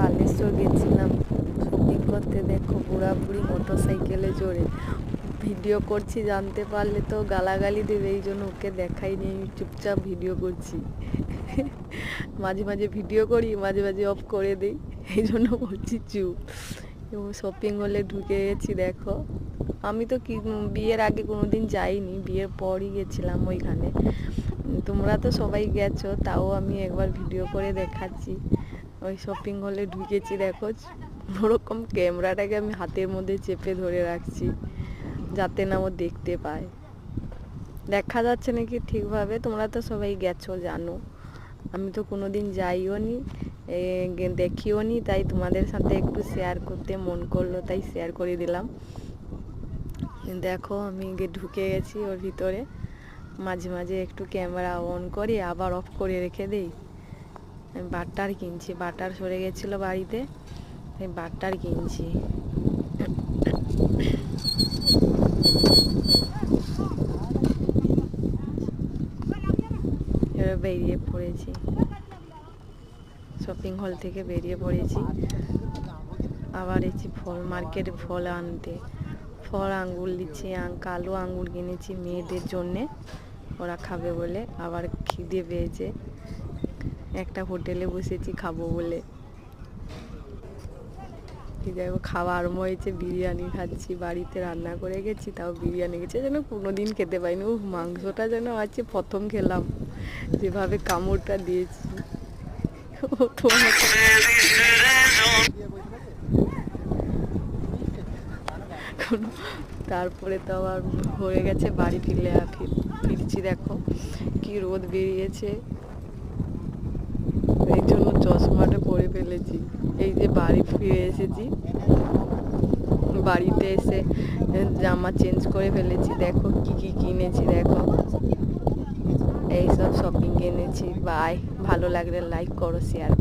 বালেশ্বর গেছিলাম শপিং করতে। দেখো বুড়া বুড়ি মোটর সাইকেলে চড়ে ভিডিও করছি, জানতে পারলে তো গালাগালি দেবে, এই জন্য ওকে দেখাই নেই, চুপচাপ ভিডিও করছি। মাঝে মাঝে ভিডিও করি, মাঝে মাঝে অফ করে দিই, এই জন্য বলছি চুপ। শপিং হলে ঢুকে গেছি। দেখো আমি তো কি বিয়ের আগে কোনোদিন যাইনি, বিয়ের পরই গেছিলাম ওইখানে। তোমরা তো সবাই গেছো, তাও আমি একবার ভিডিও করে দেখাচ্ছি। ওই শপিং হলে ঢুকেছি। দেখো কোনোরকম ক্যামেরাটাকে আমি হাতের মধ্যে চেপে ধরে রাখছি যাতে না ও দেখতে পায়। দেখা যাচ্ছে নাকি ঠিকভাবে? তোমরা তো সবাই গেছো, জানো। আমি তো কোনোদিন যাইও নি, দেখিও নি, তাই তোমাদের সাথে একটু শেয়ার করতে মন করলো, তাই শেয়ার করে দিলাম। দেখো আমি ঢুকে গেছি ওর ভিতরে। মাঝে মাঝে একটু ক্যামেরা অন করি, আবার অফ করে রেখে দেই। বাটার কিনছি, বাটার সরে গেছিলো বাড়িতে, তাই বাটার কিনছি। এবার বেরিয়ে পড়েছি, শপিং হল থেকে বেরিয়ে পড়েছি। আবার এসেছি ফল মার্কেটে ফল আনতে। ফল আঙ্গুর লিচি, কালো আঙ্গুর কিনেছি মেয়েদের জন্যে, ওরা খাবে বলে। আবার খিদে পেয়েছে, একটা হোটেলে বসেছি খাবো বলে। দেখো খাওয়া আরম্ভ হয়েছে, বিরিয়ানি খাচ্ছি। বাড়িতে রান্না করে গেছি, তাও বিরিয়ানি গেছে, যেন কোনোদিন খেতে পাইনি। ও মাংসটা যেন আছে প্রথম খেলাম, যেভাবে কামড়টা দিয়েছি। তারপরে তো আবার হয়ে গেছে, বাড়ি ফিরছি। দেখো কি রোদ বেরিয়েছে, এই জন্য চশমাটা পরে ফেলেছি। এই যে বাড়ি ফিরে এসেছি, বাড়িতে এসে জামা চেঞ্জ করে ফেলেছি। দেখো কি কি কিনেছি, দেখো এইসব শপিং কিনেছি। বাই, ভালো লাগলে লাইক করো, শেয়ার করো।